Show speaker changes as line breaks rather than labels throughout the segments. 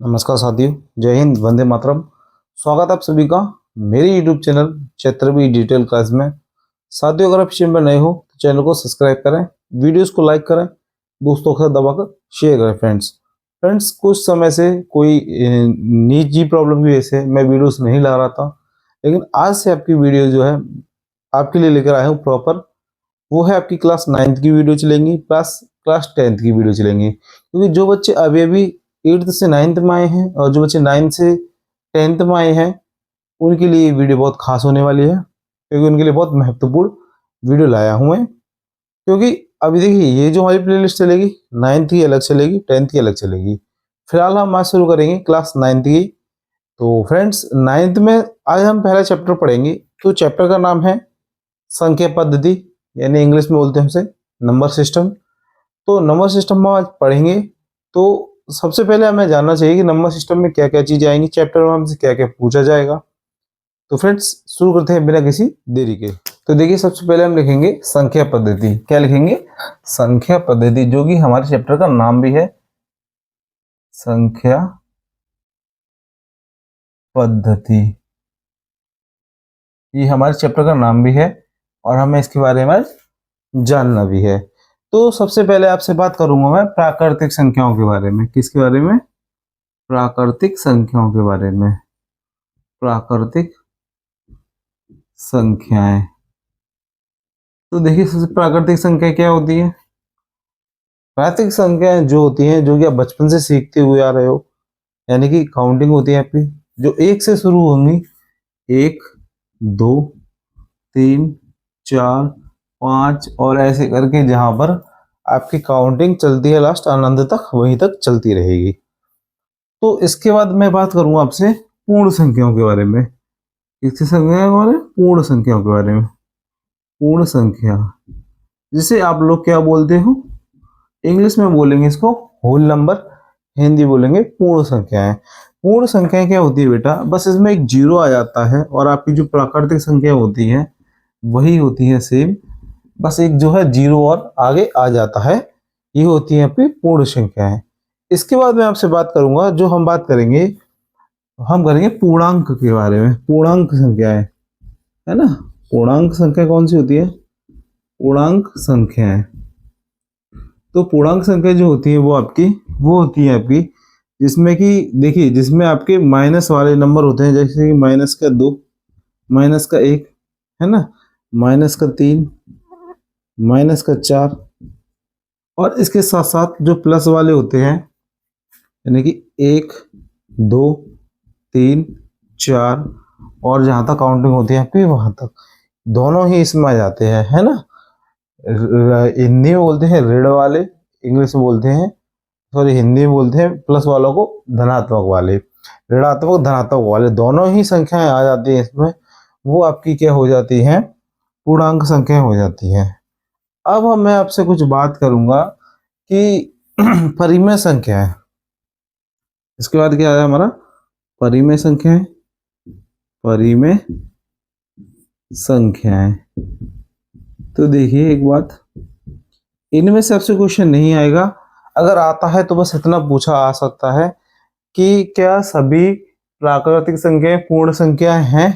नमस्कार साथियों, जय हिंद, वंदे मातरम। स्वागत है आप सभी का मेरे यूट्यूब चैनल चैत्रवी डिटेल क्लास में। साथियों, अगर आप इस चैनल पर नए हो तो चैनल को सब्सक्राइब करें, वीडियोस को लाइक करें, दोस्तों के साथ दबाकर शेयर करें। फ्रेंड्स कुछ समय से कोई निजी प्रॉब्लम की वजह से मैं वीडियोस नहीं ला रहा था, लेकिन आज से आपकी वीडियो जो है आपके लिए लेकर आया हूँ प्रॉपर। वो है आपकी क्लास 9th की वीडियो चलेंगी प्लस क्लास 10th की वीडियो चलेंगी, क्योंकि जो बच्चे अभी अभी 8th से 9th में आए हैं और जो बच्चे 9th से 10th में आए हैं उनके लिए ये वीडियो बहुत खास होने वाली है, क्योंकि उनके लिए बहुत महत्वपूर्ण वीडियो लाया हूँ मैं। क्योंकि अभी देखिए, ये जो हमारी प्लेलिस्ट चलेगी 9th की अलग चलेगी, 10th की अलग चलेगी। फिलहाल हम आज शुरू करेंगे क्लास 9th की। तो फ्रेंड्स 9th में आज हम पहला चैप्टर पढ़ेंगे। तो चैप्टर का नाम है संख्या पद्धति, यानी इंग्लिश में बोलते हैं उसे नंबर सिस्टम। तो नंबर सिस्टम में आज पढ़ेंगे। तो सबसे पहले हमें जानना चाहिए कि नंबर सिस्टम में क्या क्या चीजें आएंगी, चैप्टर में हमसे क्या क्या पूछा जाएगा। तो फ्रेंड्स शुरू करते हैं बिना किसी देरी के। तो देखिए, सबसे पहले हम लिखेंगे संख्या पद्धति। क्या लिखेंगे? संख्या पद्धति, जो कि हमारे चैप्टर का नाम भी है संख्या पद्धति। ये हमारे चैप्टर का नाम भी है और हमें इसके बारे में जानना भी है। तो सबसे पहले आपसे बात करूंगा मैं प्राकृतिक संख्याओं के बारे में। किसके बारे में? प्राकृतिक संख्याओं के बारे में। प्राकृतिक संख्याएं। तो देखिए, सबसे प्राकृतिक संख्या क्या होती है? प्राकृतिक संख्याएं जो होती हैं, जो कि आप बचपन से सीखते हुए आ रहे हो, यानी कि काउंटिंग होती है आपकी, जो एक से शुरू होंगी। 1, 2, 3, 4, 5 और ऐसे करके जहां पर आपकी काउंटिंग चलती है लास्ट अनंत तक, वहीं तक चलती रहेगी। तो इसके बाद मैं बात करूंगा आपसे पूर्ण संख्याओं के बारे में। किसकी संख्या के बारे में? पूर्ण संख्याओं के बारे में। पूर्ण संख्या जिसे आप लोग क्या बोलते हो? इंग्लिश में बोलेंगे इसको होल नंबर, हिंदी बोलेंगे पूर्ण संख्याएं। पूर्ण संख्याएं क्या होती है बेटा? बस इसमें एक जीरो आ जाता है और आपकी जो प्राकृतिक संख्या होती है वही होती है सेम, बस एक जो है जीरो और आगे आ जाता है। ये होती है आपकी पूर्ण संख्याएं। इसके बाद मैं आपसे बात करूंगा, जो हम बात करेंगे, हम करेंगे पूर्णांक के बारे में। पूर्णांक संख्याएं, है ना? पूर्णांक संख्या कौन सी होती है? पूर्णांक संख्याएं। तो पूर्णांक संख्या जो होती है वो होती है आपकी जिसमें कि देखिए, जिसमें आपके माइनस वाले नंबर होते हैं, जैसे कि -2, -1, है ना, -3, -4, और इसके साथ साथ जो प्लस वाले होते हैं, यानी कि 1, 2, 3, 4 और जहां तक काउंटिंग होती है आपकी वहां तक, दोनों ही इसमें आ जाते हैं, है ना। हिंदी में बोलते हैं ऋण वाले, इंग्लिश में बोलते हैं, सॉरी हिंदी में बोलते हैं प्लस वालों को धनात्मक वाले। ऋणात्मक धनात्मक वाले दोनों ही संख्याएं आ जाती हैं इसमें, वो आपकी क्या हो जाती हैं? पूर्णांक संख्या हो जाती हैं। अब मैं आपसे कुछ बात करूंगा कि परिमेय संख्या है। इसके बाद क्या आया हमारा? परिमेय संख्या है। परिमेय संख्याएं। तो देखिए एक बात, इनमें से आपसे क्वेश्चन नहीं आएगा। अगर आता है तो बस इतना पूछा आ सकता है कि क्या सभी प्राकृतिक संख्याएं पूर्ण संख्याएं हैं?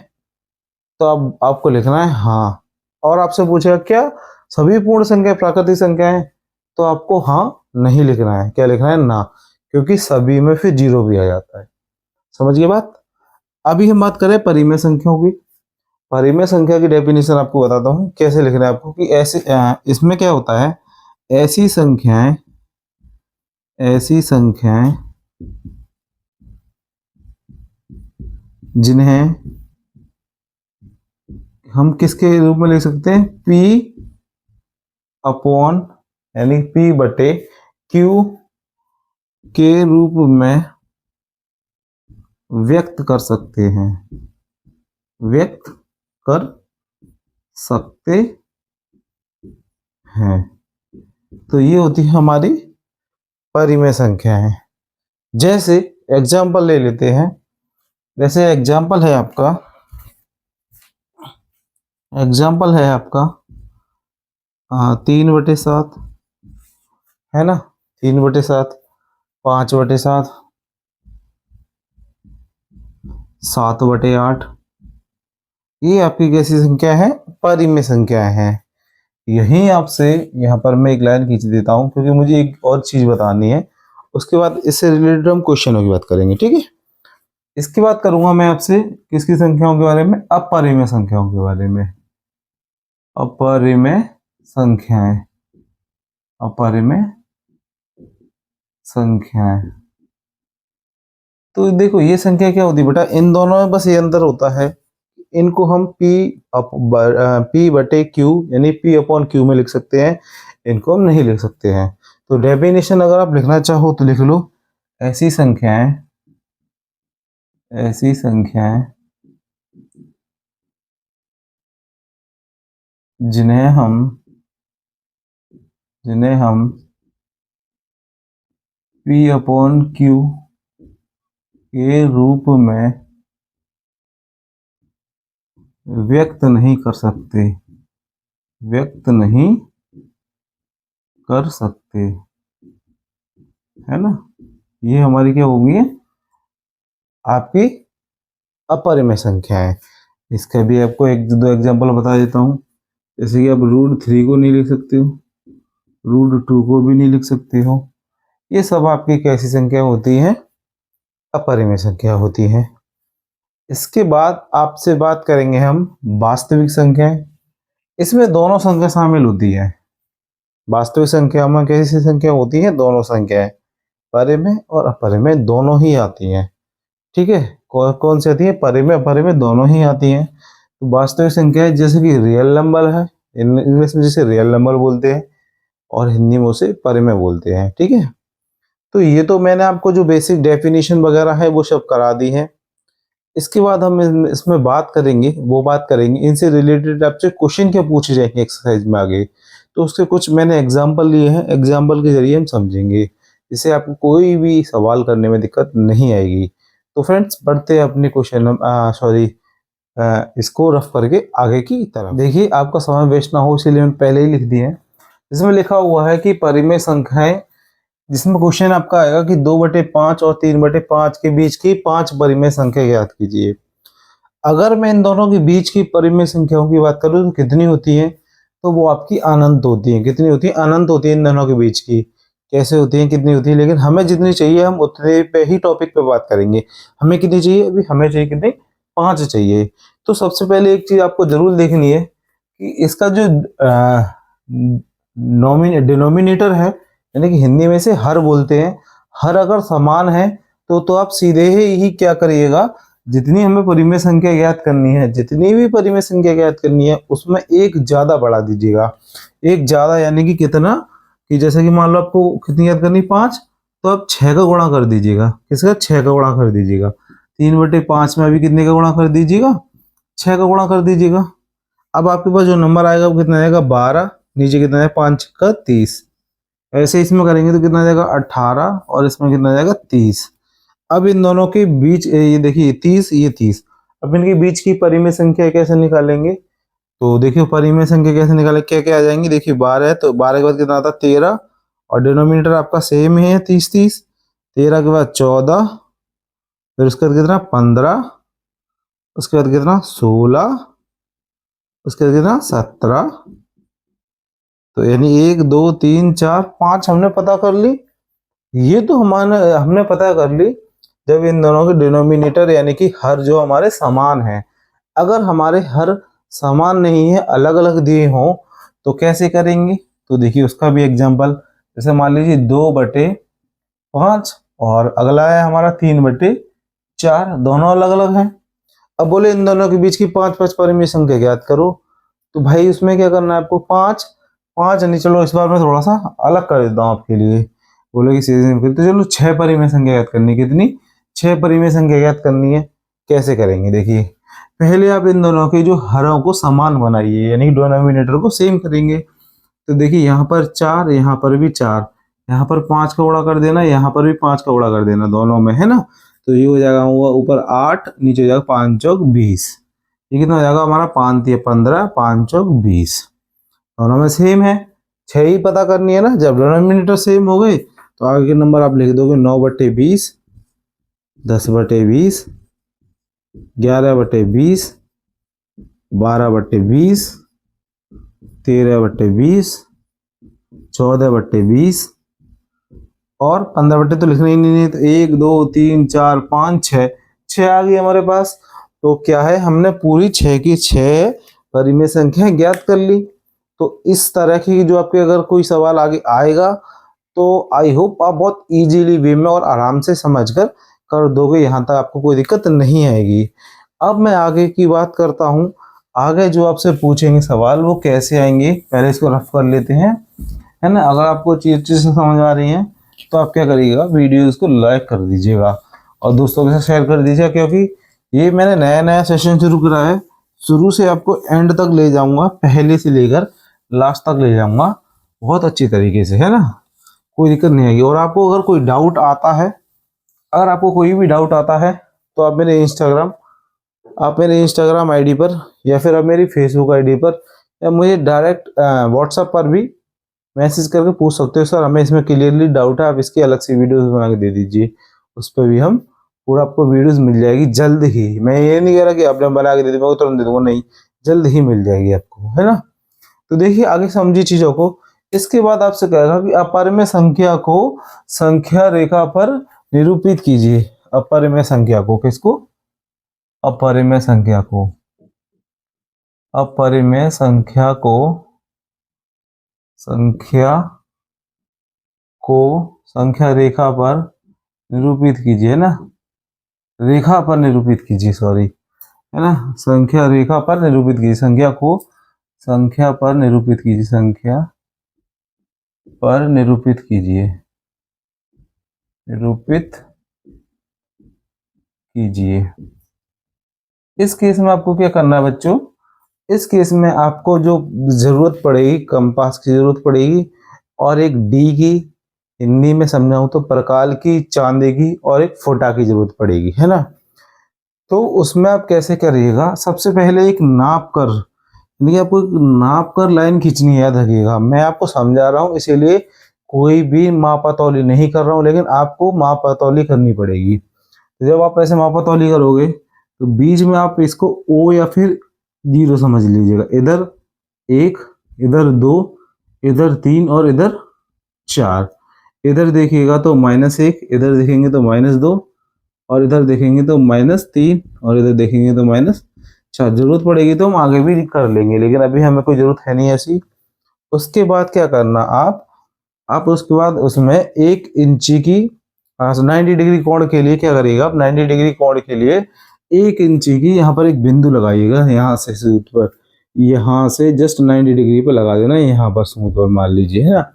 तो अब आपको लिखना है हाँ। और आपसे पूछेगा क्या सभी पूर्ण संख्या प्राकृतिक संख्या है? तो आपको हाँ नहीं लिखना है। क्या लिखना है? ना, क्योंकि सभी में फिर जीरो भी आ जाता है। समझ गए बात? अभी हम बात करें परिमेय संख्याओं की। परिमेय संख्या की डेफिनेशन आपको बताता हूँ कैसे लिखना है आपको, कि ऐसे इसमें क्या होता है, ऐसी संख्याएं जिन्हें हम किसके रूप में लिख सकते हैं? P अपॉन, यानी P बटे Q के रूप में व्यक्त कर सकते हैं। व्यक्त कर सकते हैं। तो ये होती है हमारी परिमेय संख्या है। जैसे एग्जाम्पल ले लेते हैं। जैसे एग्जाम्पल है आपका 3/7, है ना, 3/7, 5/7, 7/8। ये आपकी कैसी संख्या है? परिमेय संख्या है। यहीं आपसे यहाँ पर मैं एक लाइन खींच देता हूँ क्योंकि मुझे एक और चीज बतानी है। उसके बाद इससे रिलेटेड हम क्वेश्चनों की बात करेंगे, ठीक है। इसकी बात करूंगा मैं आपसे किसकी संख्याओं के बारे में? अपरिमेय संख्याओं के बारे में। अपरिमेय संख्याएं, अपरिमेय संख्याएं। तो देखो ये संख्या क्या होती है बेटा, इन दोनों में बस ये अंतर होता है, इनको हम P/Q यानी P/Q में लिख सकते हैं, इनको हम नहीं लिख सकते हैं। तो डेफिनेशन अगर आप लिखना चाहो तो लिख लो, ऐसी संख्याएं, ऐसी संख्याएं जिन्हें हम P/Q के रूप में व्यक्त नहीं कर सकते, व्यक्त नहीं कर सकते, है ना। ये हमारी क्या होगी? आपकी अपरिमेय संख्या है। इसका भी आपको एक दो एग्जांपल बता देता हूँ। जैसे कि आप √3 को नहीं लिख सकते हो, √2 को भी नहीं लिख सकते हो। ये सब आपकी कैसी संख्या होती हैं? अपरिमेय संख्या होती हैं। इसके बाद आपसे बात करेंगे हम वास्तविक संख्याएं। इसमें दोनों संख्या शामिल होती है। वास्तविक संख्या में कैसी संख्या होती है? दोनों संख्याएं, परिमेय और अपरिमेय दोनों ही आती हैं, ठीक है। कौन कौन सी आती है? परिमेय अपरिमेय दोनों ही आती हैं। तो वास्तविक संख्या है जैसे कि रियल नंबर है, इंग्लिश में जिसे रियल नंबर बोलते हैं और हिंदी में उसे परिमेय बोलते हैं, ठीक है। तो ये तो मैंने आपको जो बेसिक डेफिनेशन वगैरह है वो सब करा दी है। इसके बाद हम इसमें बात करेंगे, वो बात करेंगे इनसे रिलेटेड आपसे क्वेश्चन क्या पूछे जाएंगे एक्सरसाइज में आगे। तो उसके कुछ मैंने एग्जाम्पल लिए हैं, एग्जाम्पल के जरिए हम समझेंगे, जिससे आपको कोई भी सवाल करने में दिक्कत नहीं आएगी। तो फ्रेंड्स बढ़ते हैं अपने क्वेश्चन, इसको रफ करके आगे की तरफ। देखिए आपका समय वेस्ट ना हो इसलिए मैंने पहले ही लिख दिए हैं। इसमें लिखा हुआ है कि परिमेय संख्याएं, जिसमें क्वेश्चन आपका आएगा कि 2/5 और 3/5 के बीच की 5 परिमेय संख्या ज्ञात कीजिए। अगर मैं इन दोनों के बीच की परिमेय संख्याओं की बात करूं तो कितनी होती है? तो वो आपकी अनंत होती है। कितनी होती है? अनंत होती है इन दोनों के बीच की। कैसे होती है, कितनी होती है? लेकिन हमें जितनी चाहिए हम उतने पे ही टॉपिक पे बात करेंगे। हमें कितनी चाहिए? अभी हमें चाहिए कितनी? 5 चाहिए। तो सबसे पहले एक चीज आपको जरूर देखनी है कि इसका जो डिनोमिनेटर है, यानी कि हिंदी में से हर बोलते हैं, हर अगर समान है तो आप सीधे ही क्या करिएगा, जितनी हमें परिमेय संख्या ज्ञात करनी है, जितनी भी परिमेय संख्या ज्ञात करनी है उसमें एक ज्यादा बढ़ा दीजिएगा। एक ज्यादा यानी कि कितना, कि जैसे कि मान लो आपको कितनी याद करनी? 5, तो आप 6 का गुणा कर दीजिएगा। किसका? 6 का गुणा कर दीजिएगा। 3/5 में अभी कितने का गुणा कर दीजिएगा? 6 का गुणा कर दीजिएगा। अब आपके पास जो नंबर आएगा वो कितना आएगा? 12। नीचे कितना है? 5 का 30। ऐसे इसमें करेंगे तो कितना जाएगा? 18। और इसमें कितना जाएगा? 30। अब इन दोनों के बीच ये देखिए 30, ये 30। अब इनके बीच की परिमेय संख्या कैसे निकालेंगे? तो देखिए परिमेय संख्या कैसे निकालेंगे, क्या क्या आ जाएंगी? देखिए 12 है तो 12 के बाद कितना आता है? 13। और डिनोमिनेटर आपका सेम है 30। 13 के बाद 14, फिर उसके बाद कितना? 15, उसके बाद कितना? 16, उसके बाद कितना? 17। तो यानी 1 2 3 4 5 हमने पता कर ली। ये तो हमने पता कर ली जब इन दोनों के डिनोमिनेटर यानी कि हर जो हमारे समान है। अगर हमारे हर समान नहीं है, अलग अलग दिए हों तो कैसे करेंगे? तो देखिए उसका भी एग्जांपल, जैसे मान लीजिए 2/5 और अगला है हमारा 3/4, दोनों अलग अलग हैं। अब बोले इन दोनों के बीच की 5 परिमेय संख्या ज्ञात करो। तो भाई उसमें क्या करना है आपको? 5 5 नहीं, चलो इस बार मैं थोड़ा सा अलग कर देता हूँ आपके लिए। बोले कि सीधे तो चलो 6 परिमेय संख्या ज्ञात करनी। कितनी? 6 परिमेय संख्या ज्ञात करनी है। कैसे करेंगे? देखिए पहले आप इन दोनों के जो हरों को समान बनाइए, यानी डिनोमिनेटर को सेम करेंगे। तो देखिए यहाँ पर 4, यहाँ पर भी 4, यहाँ पर 5 का गुणा कर देना, यहाँ पर भी 5 का गुणा कर देना, दोनों में, है ना। तो ये हो जाएगा ऊपर 8, नीचे हो जाएगा 5 चौक 20। ये कितना हो जाएगा हमारा? 5 3 15, 5 चौक 20। दोनों में सेम है। 6 ही पता करनी है ना। जब डिनोमिनेटर सेम हो गए तो आगे के नंबर आप लिख दोगे 9/20, 10/20, 11/20, 12/20, 13/20, 14/20 और 15 तो लिखना ही नहीं है। तो 1 2 3 4 5 6, 6 आ गई हमारे पास। तो क्या है, हमने पूरी 6 की 6 परिमेय संख्या ज्ञात कर ली। तो इस तरह की जो आपके अगर कोई सवाल आगे आएगा तो आई होप आप बहुत इजीली वे में और आराम से समझकर कर दोगे, यहाँ तक आपको कोई दिक्कत नहीं आएगी। अब मैं आगे की बात करता हूँ। आगे जो आपसे पूछेंगे सवाल वो कैसे आएंगे, पहले इसको रफ कर लेते हैं, है ना। अगर आपको चीज से समझ आ रही है तो आप क्या करिएगा, वीडियोस को लाइक कर दीजिएगा और दोस्तों के साथ शेयर कर दीजिएगा, क्योंकि ये मैंने नया नया सेशन शुरू करा है। शुरू से आपको एंड तक ले जाऊंगा, पहले से लेकर लास्ट तक ले जाऊंगा बहुत अच्छी तरीके से, है ना। कोई दिक्कत नहीं आएगी। और आपको अगर कोई डाउट आता है, अगर आपको कोई भी डाउट आता है तो आप मेरे इंस्टाग्राम आईडी पर या फिर आप मेरी फेसबुक आईडी पर या मुझे डायरेक्ट व्हाट्सएप पर भी मैसेज करके पूछ सकते हो, सर हमें इसमें क्लियरली डाउट है, आप इसकी अलग से वीडियोस बना के दे दीजिए। उस पर भी हम पूरा आपको वीडियोस मिल जाएगी जल्द ही। मैं ये नहीं कह रहा कि आपने बना के दे दी मैं तुरंत दे दूंगा, नहीं, जल्द ही मिल जाएगी आपको, है ना। तो देखिए आगे समझिए चीजों को। इसके बाद आपसे कहेगा कि अपरिमेय संख्या को संख्या रेखा पर निरूपित कीजिए। अपरिमेय संख्या को किसको, अपरिमेय संख्या को, अपरिमेय संख्या को, संख्या को संख्या रेखा पर निरूपित कीजिए, है ना। रेखा पर निरूपित कीजिए, सॉरी, है ना। संख्या रेखा पर निरूपित कीजिए, संख्या को संख्या पर निरूपित कीजिए, संख्या पर निरूपित कीजिए, निरूपित कीजिए। इस केस में आपको क्या करना है बच्चों, इस केस में आपको जो जरूरत पड़ेगी, कंपास की जरूरत पड़ेगी और एक डी की, हिंदी में समझाऊं तो प्रकाल की, चांदी की और एक फोटा की जरूरत पड़ेगी, है ना। तो उसमें आप कैसे करिएगा, सबसे पहले एक नाप कर, यानी कि आपको नाप कर लाइन खींचनी है, याद रखिएगा। मैं आपको समझा रहा हूँ इसीलिए कोई भी मापातौली नहीं कर रहा हूँ, लेकिन आपको मापातौली करनी पड़ेगी। तो जब आप ऐसे मापातौली करोगे तो बीच में आप इसको ओ या फिर 0 समझ लीजिएगा। इधर 1, इधर 2, इधर 3 और इधर 4। इधर देखिएगा तो -1, इधर देखेंगे तो -2 और इधर देखेंगे तो -3 और इधर देखेंगे तो -4। जरूरत पड़ेगी तो हम आगे भी कर लेंगे, लेकिन अभी हमें कोई जरूरत है नहीं ऐसी। उसके बाद क्या करना, आप उसके बाद उसमें 1 इंची की 90 डिग्री कोण के लिए क्या करिएगा, आप 90 डिग्री कोण के लिए 1 इंची की यहाँ पर एक बिंदु लगाइएगा, यहाँ से सूत पर, यहाँ से जस्ट 90 डिग्री पर लगा देना, यहाँ पर सूत पर मान लीजिए, है ना।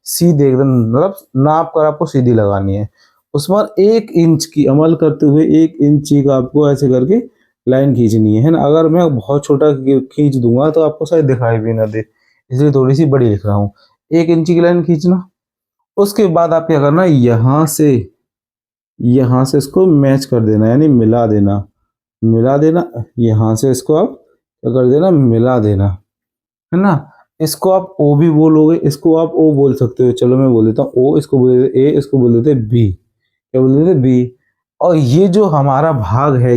सीधे एकदम, मतलब नाप कर आपको सीधी लगानी है। उस पर 1 इंच की अमल करते हुए 1 इंची का आपको ऐसे करके लाइन खींचनी है ना। अगर मैं बहुत छोटा खींच दूंगा तो आपको शायद दिखाई भी ना दे, इसलिए थोड़ी सी बड़ी लिख रहा हूँ। 1 इंची की लाइन खींचना। उसके बाद आप क्या करना, यहाँ से इसको मैच कर देना, यानी मिला देना, मिला देना। यहाँ से इसको आप क्या कर देना, मिला देना, है ना। इसको आप ओ भी बोलोगे, इसको आप ओ बोल सकते हो, चलो मैं बोल देता हूँ ओ, इसको बोल देते ए, इसको बोल देते बी, क्या बोल देते बी। और ये जो हमारा भाग है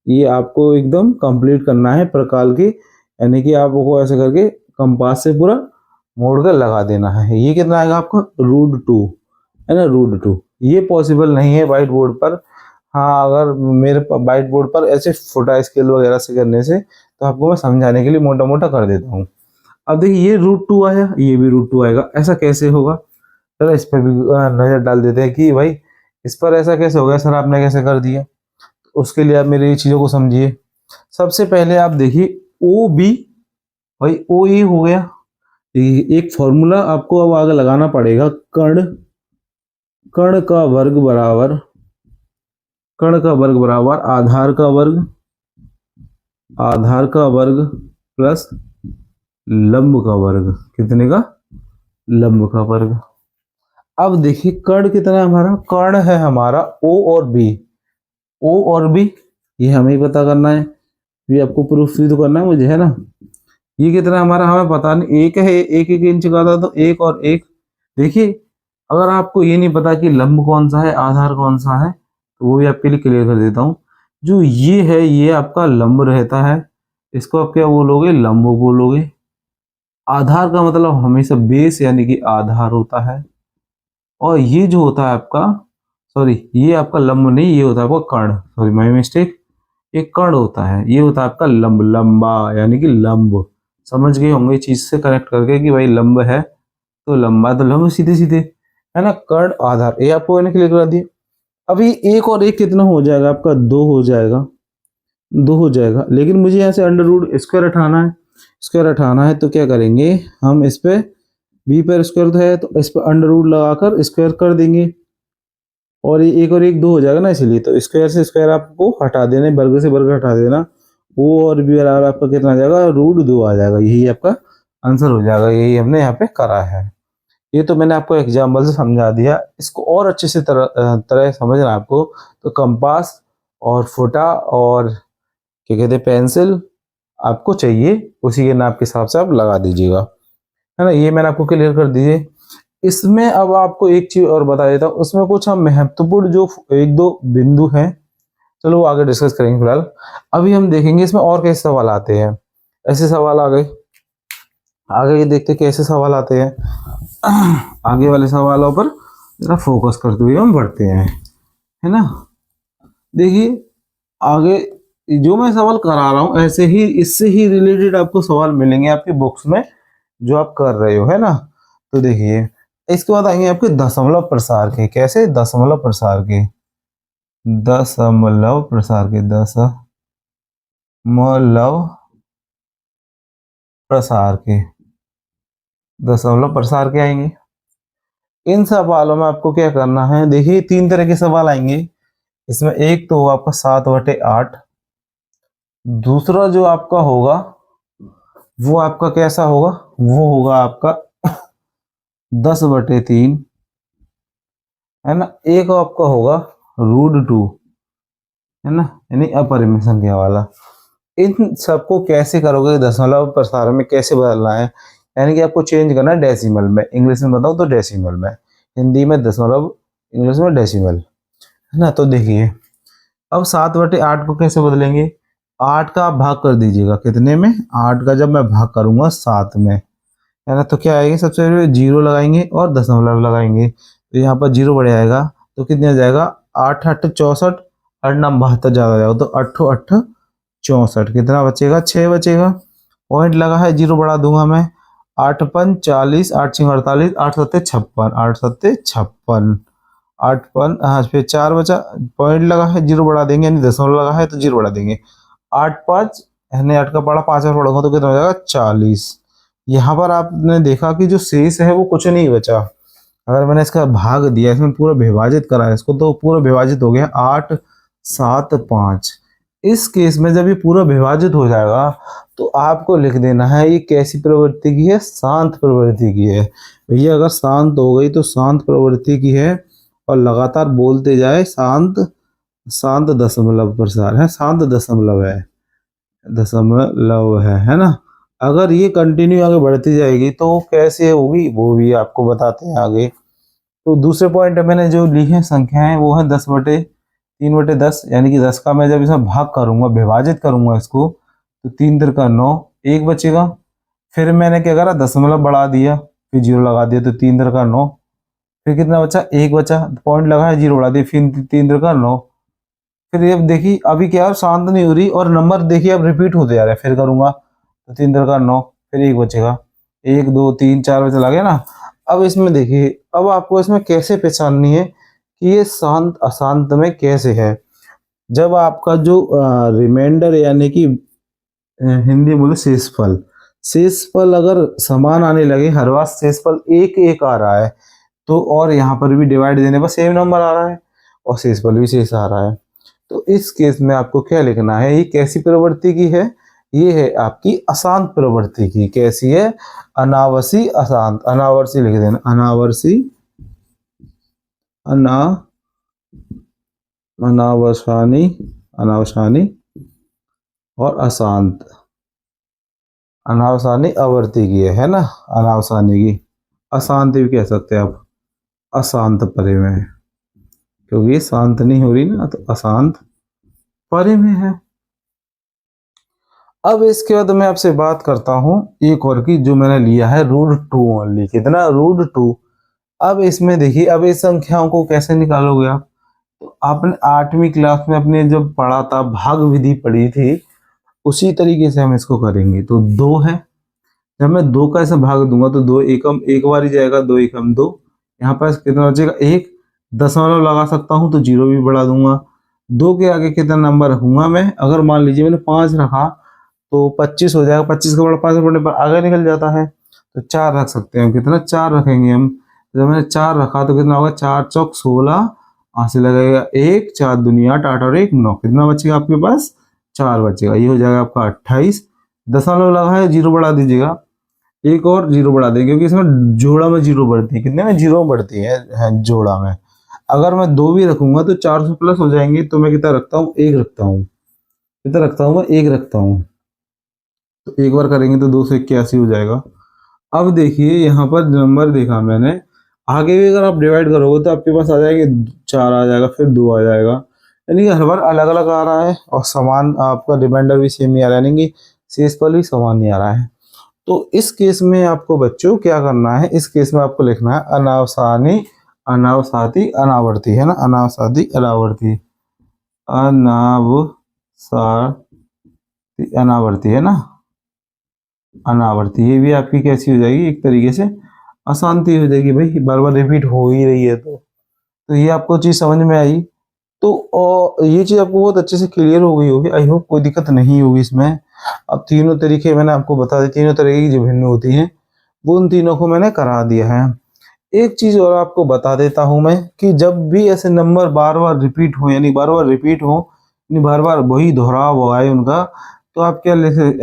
ये आपको एकदम कंप्लीट करना है प्रकाल की, यानी कि आपको ऐसे करके कंपास से पूरा मोड़ कर लगा देना है। ये कितना आएगा आपका, √2, है ना, √2। ये पॉसिबल नहीं है वाइट बोर्ड पर। हाँ, अगर मेरे वाइट बोर्ड पर ऐसे फोटा स्केल वगैरह से करने से तो आपको मैं समझाने के लिए मोटा मोटा कर देता हूँ। अब देखिए ये √2 आया, ये भी √2 आएगा, ऐसा कैसे होगा। चलो इस पर भी नजर डाल देते हैं कि भाई इस पर ऐसा कैसे हो गया सर, आपने कैसे कर दिया। उसके लिए आप मेरी चीजों को समझिए। सबसे पहले आप देखिए ओ बी, भाई ओ ए हो गया। एक फॉर्मूला आपको अब आगे लगाना पड़ेगा, कर्ण कर्ण का वर्ग बराबर, कर्ण का वर्ग बराबर आधार का वर्ग, आधार का वर्ग प्लस लंब का वर्ग। कितने का, लंब का वर्ग। अब देखिए कर्ण कितना है हमारा, कर्ण है हमारा ओ और बी, ओ और बी ये हमें ही पता करना है, ये आपको प्रूफ भी तो करना है मुझे, है ना। ये कितना हमारा हमें पता नहीं, एक है, 1 इंच का था तो 1 और 1। देखिए अगर आपको ये नहीं पता कि लंब कौन सा है आधार कौन सा है, तो वो भी आपके लिए क्लियर कर देता हूँ। जो ये है ये आपका लंब रहता है, इसको आप क्या बोलोगे, लंब बोलोगे। आधार का मतलब हमेशा बेस यानी कि आधार होता है, और ये जो होता है आपका, सॉरी ये आपका लंब नहीं, ये होता है आपका कर्ण, सॉरी माय मिस्टेक, एक कर्ण होता है, ये होता है आपका लंब, लंबा यानी कि लंब। समझ गए होंगे चीज से कनेक्ट करके कि भाई लंब है तो लंबा, तो लंब सीधे सीधे, है ना। कर्ण आधार, ये आपको मैंने क्लियर करा दिया। अभी एक और एक कितना हो जाएगा आपका, दो हो जाएगा, दो हो जाएगा, लेकिन मुझे यहाँ से अंडर रूट स्क्वायर हटाना है, स्क्वायर हटाना है तो क्या करेंगे हम, इस पे बी पर स्क्वायर तो है, तो इस पर अंडर रूट लगाकर स्क्वायर कर देंगे, और ये एक और एक दो हो जाएगा ना, इसीलिए तो स्क्वायर से स्क्वायर आपको हटा देना, वर्ग से वर्ग हटा देना, वो और भी बराबर आपका कितना आ जाएगा, रूट दो आ जाएगा, यही आपका आंसर हो जाएगा, यही हमने यहाँ पे करा है। ये तो मैंने आपको एग्जाम्पल से समझा दिया, इसको और अच्छे से तरह समझना आपको, तो कंपास और फुटा और क्या कहते हैं पेंसिल आपको चाहिए, उसी के नाप के हिसाब से आप लगा दीजिएगा, है ना। ये मैंने आपको क्लियर कर दिए। इसमें अब आपको एक चीज और बता देता हूँ, उसमें कुछ हम महत्वपूर्ण जो एक दो बिंदु हैं, चलो वो आगे डिस्कस करेंगे फिलहाल। अभी हम देखेंगे इसमें और कैसे सवाल आते हैं, ऐसे सवाल आ गए, आगे ये देखते कैसे सवाल आते हैं। आगे वाले सवालों पर जरा फोकस करते हुए हम बढ़ते हैं, है ना। देखिए आगे जो मैं सवाल करा रहा हूँ, ऐसे ही इससे ही रिलेटेड आपको सवाल मिलेंगे आपकी बुक्स में जो आप कर रहे हो, है ना। तो देखिए इसके बाद आएंगे आपके दशमलव प्रसार के, कैसे दशमलव प्रसार के, दशमलव प्रसार के, दशमलव प्रसार के, दशमलव प्रसार के आएंगे। इन सवालों में आपको क्या करना है, देखिए तीन तरह के सवाल आएंगे इसमें। एक तो होगा आपका 7/8, दूसरा जो आपका होगा वो आपका कैसा होगा, वो होगा आपका 10/3, है ना। एक आपका होगा √2, है ना, यानी अपरिमेय संख्या वाला। इन सबको कैसे करोगे, दशमलव प्रसार में कैसे बदलना है, यानी कि आपको चेंज करना है डेसिमल में, इंग्लिश में बताओ तो डेसिमल में, हिंदी में दशमलव, इंग्लिश में डेसिमल, है ना। तो देखिए अब 7/8 को कैसे बदलेंगे, 8 का आप भाग कर दीजिएगा कितने में, 8 का जब मैं भाग करूंगा 7 में, है ना, तो क्या आएगा, सबसे पहले जीरो लगाएंगे और दशमलव लगाएंगे, तो यहाँ पर जीरो बढ़ जाएगा, तो कितने आ जाएगा, 8×8 = 64, 8×9 = 72, ज़्यादा हो जाएगा, तो 8×8 = 64, कितना बचेगा, 6 बचेगा। पॉइंट लगा है, जीरो बढ़ा दूंगा मैं, 8×5 = 40, 8×6 = 48, 8×7 = 56, 8×7 = 56, 8×5 हाँ फिर 4 बचा, पॉइंट लगा है जीरो बढ़ा देंगे, यानी दशमलव लगा है तो जीरो बढ़ा देंगे, 8×5 यानी 8 का पढ़ा 5 और पढ़ूंगा तो कितना हो जाएगा, 40। यहाँ पर आपने देखा कि जो शेष है वो कुछ नहीं बचा, अगर मैंने इसका भाग दिया, इसमें पूरा विभाजित करा है इसको, तो पूरा विभाजित हो गया 8, 7, 5। इस केस में जब ये पूरा विभाजित हो जाएगा तो आपको लिख देना है ये कैसी प्रवृत्ति की है, शांत प्रवृत्ति की है। भैया अगर शांत हो गई तो शांत प्रवृत्ति की है, और लगातार बोलते जाए शांत, शांत दशमलव प्रसार है, शांत दशमलव है, दशमलव है ना। अगर ये कंटिन्यू आगे बढ़ती जाएगी तो कैसे होगी वो भी आपको बताते हैं आगे। तो दूसरे पॉइंट मैंने जो ली है संख्याएं वो है 10/3/10, यानी कि 10 का मैं जब इसमें भाग करूंगा, विभाजित करूंगा इसको, तो 3×3 = 9, एक बचेगा। फिर मैंने क्या करा, दशमलव बढ़ा दिया, फिर जीरो लगा दिया, तो 3×9, फिर कितना बचा, एक बचा, पॉइंट लगा है जीरो बढ़ा दिया, फिर 3×9। फिर ये देखिए अभी क्या शांत नहीं हो रही, और नंबर देखिए अब रिपीट होते जा रहे हैं, फिर करूंगा तो 3×9, फिर एक बचेगा, 1, 2, 3, 4 बचे लगे ना। अब इसमें देखिए, अब आपको इसमें कैसे पहचाननी है कि ये शांत अशांत में कैसे है। जब आपका जो रिमाइंडर यानी कि हिंदी में बोले शेषफल, शेषफल अगर समान आने लगे, हर बार शेषफल एक एक आ रहा है, तो और यहाँ पर भी डिवाइड देने पर सेम नंबर आ रहा है, और शेषफल भी शेष आ रहा है, तो इस केस में आपको क्या लिखना है, ये कैसी प्रवृत्ति की है, ये है आपकी अशांत प्रवृत्ति की। कैसी है, अनावसी अशांत, अनावर्सी लिख देना, अनावर्सी, अना अनावसानी, अनावसानी और अशांत, अनावसानी आवर्ती की है ना, अनावसानी की। अशांत भी कह सकते हैं आप, अशांत परे में, क्योंकि ये शांत नहीं हो रही ना, तो अशांत परिमेय है। अब इसके बाद मैं आपसे बात करता हूं एक और की, जो मैंने लिया है √2 ओनली। कितना? √2। अब इसमें देखिए, अब इस संख्याओं को कैसे निकालोगे आप? तो आपने 8वीं क्लास में अपने जब पढ़ा था, भाग विधि पढ़ी थी, उसी तरीके से हम इसको करेंगे। तो 2 है, जब मैं 2 का ऐसे भाग दूंगा तो 2 एकम एक बार ही जाएगा, 2 एकम 2। यहाँ पर कितना बचेगा? 1। दशमलव लगा सकता हूँ तो 0 भी बढ़ा दूंगा। 2 के आगे कितना नंबर रखूंगा मैं? अगर मान लीजिए मैंने 5 रखा तो 25 हो जाएगा। 25 का बड़ा 5 बढ़ने पर आगे निकल जाता है, तो 4 रख सकते हैं हम। कितना? 4 रखेंगे हम। जब मैंने 4 रखा तो कितना होगा? 4 चौक 16, वहां से लगेगा 1, 4 दूनी 8, 8 और 1 9। कितना बचेगा आपके पास? 4 बचेगा। ये हो जाएगा आपका 28। दशमलव लगा है, 0 बढ़ा दीजिएगा। एक और 0 बढ़ा देंगे, क्योंकि इसमें जोड़ा में 0 बढ़ती है। कितने में? 0 बढ़ती है जोड़ा में। अगर मैं 2 भी रखूंगा तो 400 प्लस हो जाएंगे। तो मैं कितना रखता हूँ? 1 रखता हूँ। कितना रखता हूँ मैं? 1 रखता हूँ। तो एक बार करेंगे तो 281 हो जाएगा। अब देखिए यहाँ पर नंबर देखा मैंने, आगे भी अगर आप डिवाइड करोगे तो आपके पास आ जाएंगे 4 आ जाएगा, फिर 2 आ जाएगा। यानी कि हर बार अलग अलग आ रहा है और समान आपका रिमाइंडर भी सेम नहीं आ रहा है, यानी कि शेषफल भी समान नहीं आ रहा है। तो इस केस में आपको बच्चों क्या करना है? इस केस में आपको लिखना है अनावसानी अनावसाती अनावर्ती, है ना? अनावसाती अनावर्ती, अनावसाती अनावर्ती, है ना? अनावर्ती, ये भी आपकी कैसी हो जाएगी? एक तरीके से अशांति हो जाएगी भाई, बार बार रिपीट हो ही रही है। तो ये आपको चीज समझ में आई। तो और ये चीज आपको बहुत अच्छे से क्लियर हो गई होगी। आई होप कोई दिक्कत नहीं होगी इसमें। अब तीनों तरीके मैंने आपको बता दिए, तीनों तरीके की जो भिन्न होती हैं वो उन तीनों को मैंने करा दिया है। एक चीज और आपको बता देता हूं मैं, कि जब भी ऐसे नंबर बार बार रिपीट हो, यानी बार बार रिपीट हो, यानी बार बार वही दोहराव आए उनका, तो आप क्या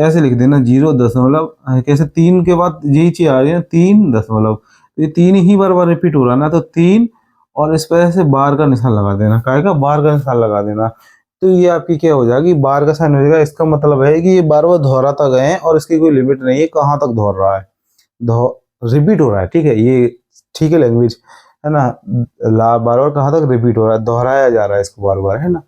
ऐसे लिख देना 0 दशमलव, कैसे 3 के बाद यही चीज आ रही है 3 दशमलव, ये 3 ही बार बार रिपीट हो रहा है ना, तो 3 और इस वजह से बार का निशान लगा देना। काय का? बार का निशान लगा देना। तो ये आपकी क्या हो जाएगी? बार का साइन हो जाएगा। इसका मतलब है कि ये बार बार दोहराता गए हैं और इसकी कोई लिमिट नहीं है कहाँ तक दोहर रहा है, रिपीट हो रहा है। ठीक है, ये ठीक है लैंग्वेज, है ना? बार बार कहाँ तक रिपीट हो रहा है, दोहराया जा रहा है इसको बार बार, है ना?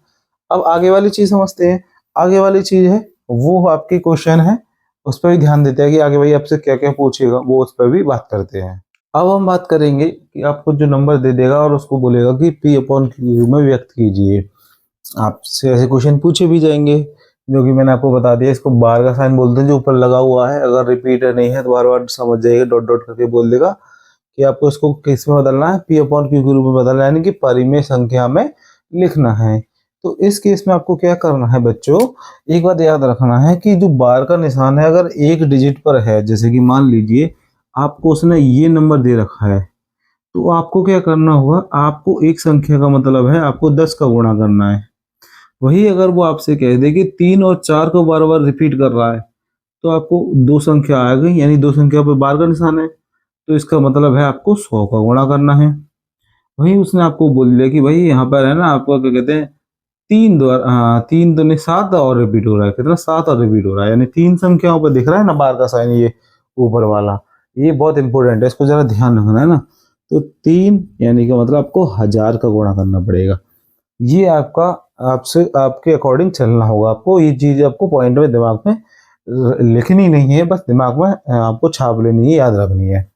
अब आगे वाली चीज समझते हैं। आगे वाली चीज है वो आपकी क्वेश्चन है, उस पर भी ध्यान देते हैं कि आगे भाई आपसे क्या क्या पूछेगा, वो उस पर भी बात करते हैं। अब हम बात करेंगे कि आपको जो नंबर दे देगा और उसको बोलेगा कि P/Q में व्यक्त कीजिए। आपसे ऐसे क्वेश्चन पूछे भी जाएंगे, जो कि मैंने आपको बता दिया। इसको बार का साइन बोलते हैं, जो ऊपर लगा हुआ है। अगर रिपीटर नहीं है तो बार बार समझ जाइएगा, डॉट डॉट करके बोल देगा कि आपको इसको किस में बदलना है? P/Q के रूप में बदलना है, यानी कि परिमेय संख्या में लिखना है। तो इस केस में आपको क्या करना है बच्चों? एक बात याद रखना है कि जो बार का निशान है, अगर एक डिजिट पर है, जैसे कि मान लीजिए आपको उसने ये नंबर दे रखा है, तो आपको क्या करना होगा? आपको एक संख्या का मतलब है आपको 10 का गुणा करना है। वही अगर वो आपसे कह दे कि 3 और 4 को बार बार रिपीट कर रहा है, तो आपको दो संख्या आ गई, यानी दो संख्या पर बार का निशान है, तो इसका मतलब है आपको 100 का गुणा करना है। वही उसने आपको बोल दिया कि भाई यहाँ पर है ना, आपको क्या कहते हैं, 3 द्वारा, हाँ 3 दूनी 7 और रिपीट हो रहा है। कितना? 7 और रिपीट हो रहा है, यानी 3 संख्याओं पर दिख रहा है ना बार का साइन, ये ऊपर वाला। ये बहुत इंपॉर्टेंट है, इसको जरा ध्यान रखना है ना। तो 3 यानी कि मतलब आपको 1000 का गुणा करना पड़ेगा। ये आपका आपसे आपके अकॉर्डिंग चलना होगा। आपको ये चीज आपको पॉइंट में दिमाग में लिखनी नहीं है, बस दिमाग में आपको छाप लेनी है, याद रखनी है।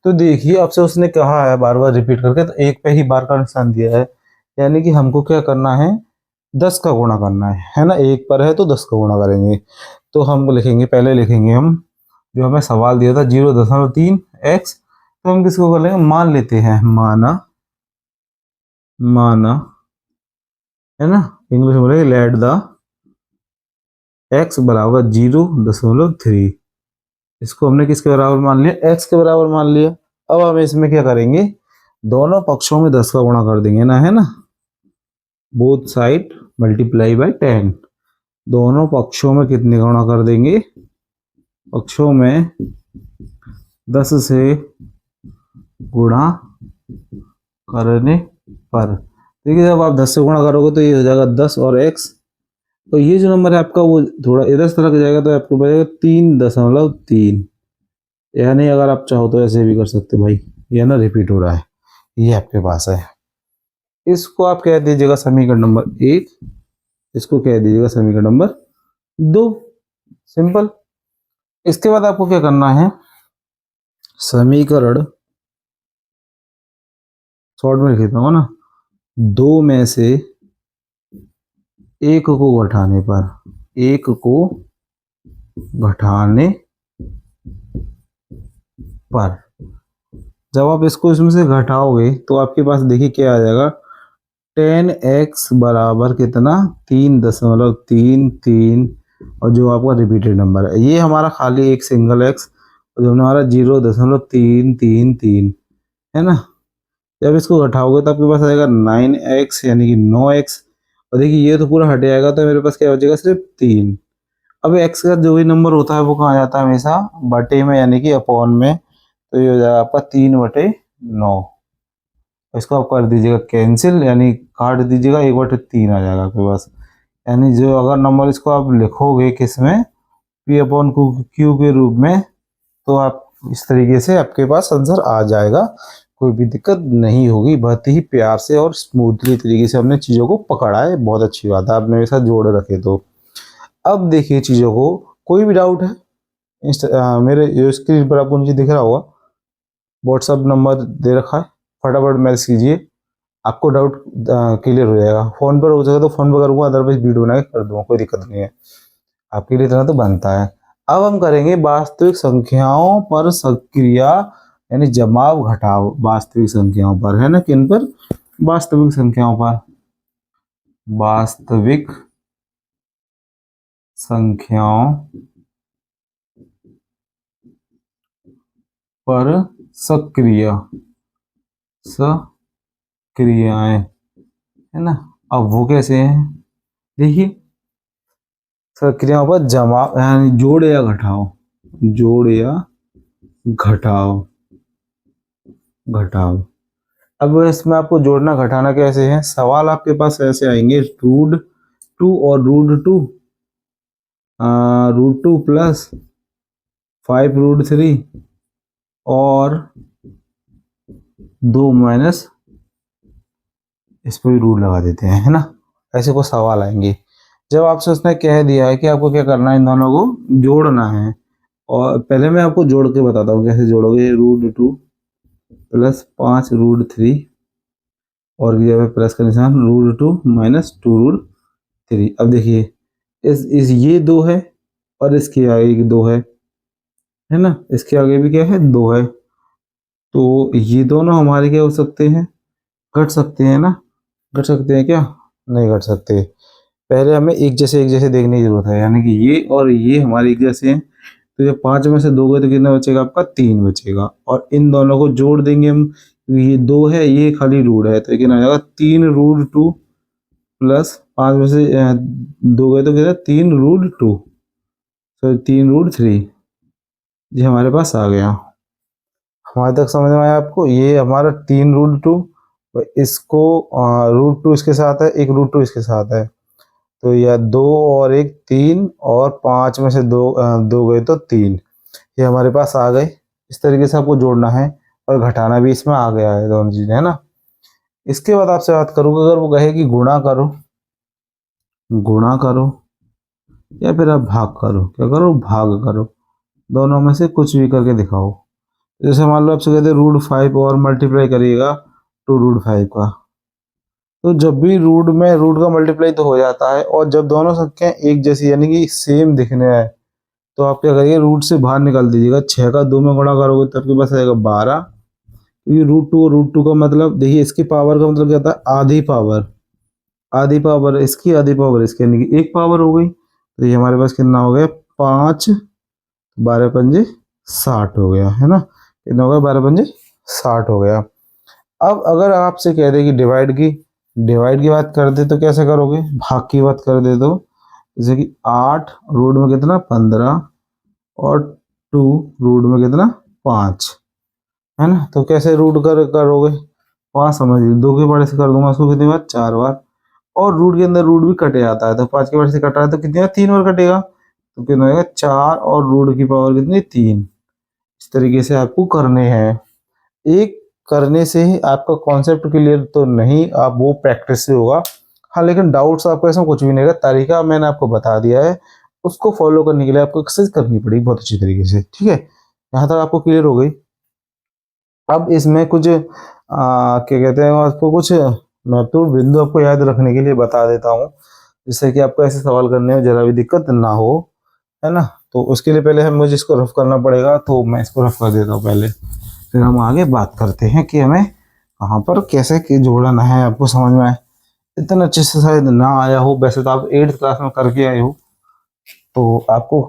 तो देखिए आपसे उसने कहा है बार बार रिपीट करके, तो एक पे ही बार का निशान दिया है, यानी कि हमको क्या करना है? 10 का गुणा करना है ना? एक पर है तो 10 का गुणा करेंगे। तो हम लिखेंगे, पहले लिखेंगे हम जो हमें सवाल दिया था 0.3x, तो हम किसको कर लेंगे? मान लेते हैं, माना, माना, है ना? इंग्लिश में बोलेंगे लेट द x बराबर 0.3। इसको हमने किसके बराबर मान लिया? x के बराबर मान लिया। अब हम इसमें क्या करेंगे? दोनों पक्षों में 10 का गुणा कर देंगे ना, है ना? Both side multiply by 10। दोनों पक्षों में कितने गुणा कर देंगे? पक्षों में 10 से गुणा करने पर, देखिए जब आप 10 से गुणा करोगे तो ये हो जाएगा 10 और x, तो ये जो नंबर है आपका वो थोड़ा इधर से रख जाएगा, तो आपको बचेगा 3.3। यानी अगर आप चाहो तो ऐसे भी कर सकते भाई, ये ना रिपीट हो रहा है, ये आपके पास है। इसको आप कह दीजिएगा समीकरण नंबर 1, इसको कह दीजिएगा समीकरण नंबर 2। सिंपल। इसके बाद आपको क्या करना है, समीकरण शॉर्ट में लिख देता हूँ ना, 2 में से 1 को घटाने पर, 1 को घटाने पर जब आप इसको इसमें से घटाओगे तो आपके पास देखिए क्या आ जाएगा, 10x बराबर कितना, 3.33, और जो आपका रिपीटेड नंबर है ये हमारा खाली एक सिंगल x, और जो हमारा 0.333 है ना। जब इसको घटाओगे तो आपके पास आएगा 9x यानी कि 9x, और देखिए ये तो पूरा हट जाएगा तो मेरे पास क्या बचेगा, सिर्फ 3। अब x का जो भी नंबर होता है वो कहाँ जाता है, हमेशा बटे में यानी कि अपॉन में, तो ये हो जाएगा आपका 3/9। इसको आप कर दीजिएगा कैंसिल, यानी काट दीजिएगा, 1/3 आ जाएगा आपके पास। यानी जो अगर नंबर इसको आप लिखोगे किस में, P/Q के रूप में, तो आप इस तरीके से आपके पास आंसर आ जाएगा, कोई भी दिक्कत नहीं होगी। बहुत ही प्यार से और स्मूथली तरीके से हमने चीज़ों को पकड़ा है, बहुत अच्छी बात है, आपने मेरे साथ जोड़ रखे। तो अब देखिए चीज़ों को, कोई भी डाउट है मेरे जो स्क्रीन पर आपको नीचे दिख रहा होगा व्हाट्सअप नंबर दे रखा है, फटाफट मैसेज कीजिए, आपको डाउट क्लियर हो जाएगा। फ़ोन पर हो जाएगा तो फ़ोन पर करूँगा, अदरवाइज वीडियो बना के कर दूँगा, कोई दिक्कत नहीं है, आपके लिए इतना तो बनता है। अब हम करेंगे वास्तविक संख्याओं पर सक्रिया, यानी जमाव घटाव वास्तविक संख्याओं पर, है ना। किन पर, वास्तविक संख्याओं पर, वास्तविक संख्याओं पर सक्रियाएं, है ना। अब वो कैसे हैं, देखिए सक्रियाओं पर जमाव यानी जोड़ या घटाओ, जोड़ या घटाओ, घटाओ। अब इसमें आपको जोड़ना घटाना कैसे है, सवाल आपके पास ऐसे आएंगे, √2 और √2, √2 प्लस 5√3 और 2 माइनस, इस पर भी रूट लगा देते हैं, है ना। ऐसे को सवाल आएंगे। जब आपसे उसने कह दिया है कि आपको क्या करना है, इन दोनों को जोड़ना है, और पहले मैं आपको जोड़ के बताता हूँ कैसे जोड़ोगे। √2 प्लस 5√3 और जब प्लस का निशान, √2 माइनस 2√3। अब देखिए इस ये 2 है और इसके आगे 2 है ना, इसके आगे भी क्या है, 2 है, तो ये दोनों हमारे क्या हो सकते हैं, घट सकते हैं ना। घट सकते हैं क्या, नहीं घट सकते। पहले हमें एक जैसे देखने की जरूरत है, यानी कि ये और ये हमारे एक जैसे हैं, तो ये 5 में से 2 गए तो कितना बचेगा आपका, 3 बचेगा। और इन दोनों को जोड़ देंगे हम, ये 2 है, ये खाली रूट है, तो कितना आ जाएगा, 3√2 प्लस 5 में से 2 गए तो कितना, 3√2, तो 3√3, ये हमारे पास आ गया। हमारे तक समझ में आया आपको, ये हमारा 3√2, इसको √2 इसके साथ है, एक √2 इसके साथ है, तो यह 2 और 1 3, और 5 में से 2 गए तो 3, ये हमारे पास आ गए। इस तरीके से आपको जोड़ना है, और घटाना भी इसमें आ गया है, दोनों चीजें, है ना। इसके बाद आपसे बात करूँगा, अगर वो कहे कि गुणा करो, गुणा करो, या फिर आप भाग करो, क्या करो, भाग करो, दोनों में से कुछ भी करके दिखाओ। जैसे मान लो आपसे कहते हैं √5 और मल्टीप्लाई करिएगा 2√5 का, तो जब भी रूट में रूट का मल्टीप्लाई तो हो जाता है, और जब दोनों संख्याएं एक जैसी यानी कि सेम दिखने आए, तो आप क्या करिए, रूट से बाहर निकाल दीजिएगा। 6 का 2 में गुणा करोगे तो आपके पास आएगा 12, क्योंकि √2 और √2 का मतलब देखिए, इसकी पावर का मतलब क्या होता है, आधी पावर, आधी पावर इसकी, आधी पावर इसकी, यानी कि 1 पावर हो गई। तो ये हमारे पास कितना हो गया, 5, 12 पंजे 60 हो गया, है ना। कितना हो गया, 12 पंजे 60 हो गया। अब अगर आपसे कह दे कि डिवाइड की बात कर दे तो कैसे करोगे, भाग की बात कर दे तो, जैसे कि 8 रूट में कितना, 15, और 2 रूट में कितना, 5, है ना। तो कैसे रूट करोगे, 5 समझ लीजिए, 2 के बड़े से कर दूंगा उसको, कितनी बार, 4 बार, और रूट के अंदर रूट भी कटे जाता है, तो 5 के बड़े से कट रहा है तो कितनी बार, 3 बार कटेगा, तो कितना होगा, 4, और रूट की पावर कितनी, 3। इस तरीके से आपको करने हैं। एक करने से ही आपका कॉन्सेप्ट क्लियर तो नहीं, आप वो प्रैक्टिस से होगा, हाँ, लेकिन डाउट्स आपको ऐसा कुछ भी नहीं रहेगा, तरीका मैंने आपको बता दिया है, उसको फॉलो करने के लिए आपको एक्सरसाइज करनी पड़ेगी बहुत अच्छी तरीके से, ठीक है। यहाँ तक आपको क्लियर हो गई। अब इसमें कुछ क्या कहते हैं, आपको कुछ महत्वपूर्ण बिंदु आपको याद रखने के लिए बता देता हूँ, जिससे कि आपको ऐसे सवाल करने में जरा भी दिक्कत ना हो, है ना। तो उसके लिए पहले हम मुझे इसको रफ करना पड़ेगा, तो मैं इसको रफ कर देता हूँ पहले, फिर हम आगे बात करते हैं कि हमें कहाँ पर कैसे जोड़ना है, आपको समझ में आए। इतना अच्छे से शायद ना आया हो, वैसे तो आप 8th क्लास में करके आए हो, तो आपको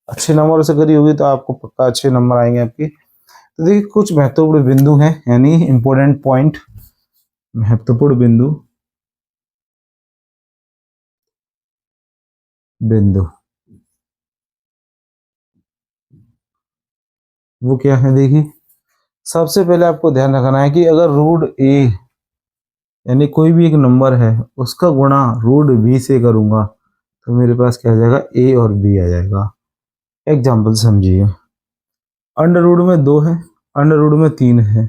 अच्छे नंबर से करी होगी, तो आपको पक्का अच्छे नंबर आएंगे आपके। तो देखिए कुछ महत्वपूर्ण बिंदु हैं, यानी इंपॉर्टेंट पॉइंट, महत्वपूर्ण बिंदु, बिंदु वो क्या है। देखिए सबसे पहले आपको ध्यान रखना है कि अगर रूट ए यानी कोई भी एक नंबर है उसका गुणा रूट बी से करूंगा, तो मेरे पास क्या आ जाएगा, ए और बी आ जाएगा। एग्जाम्पल समझिए, अंडर रूट में 2 है, अंडर रूट में 3 है,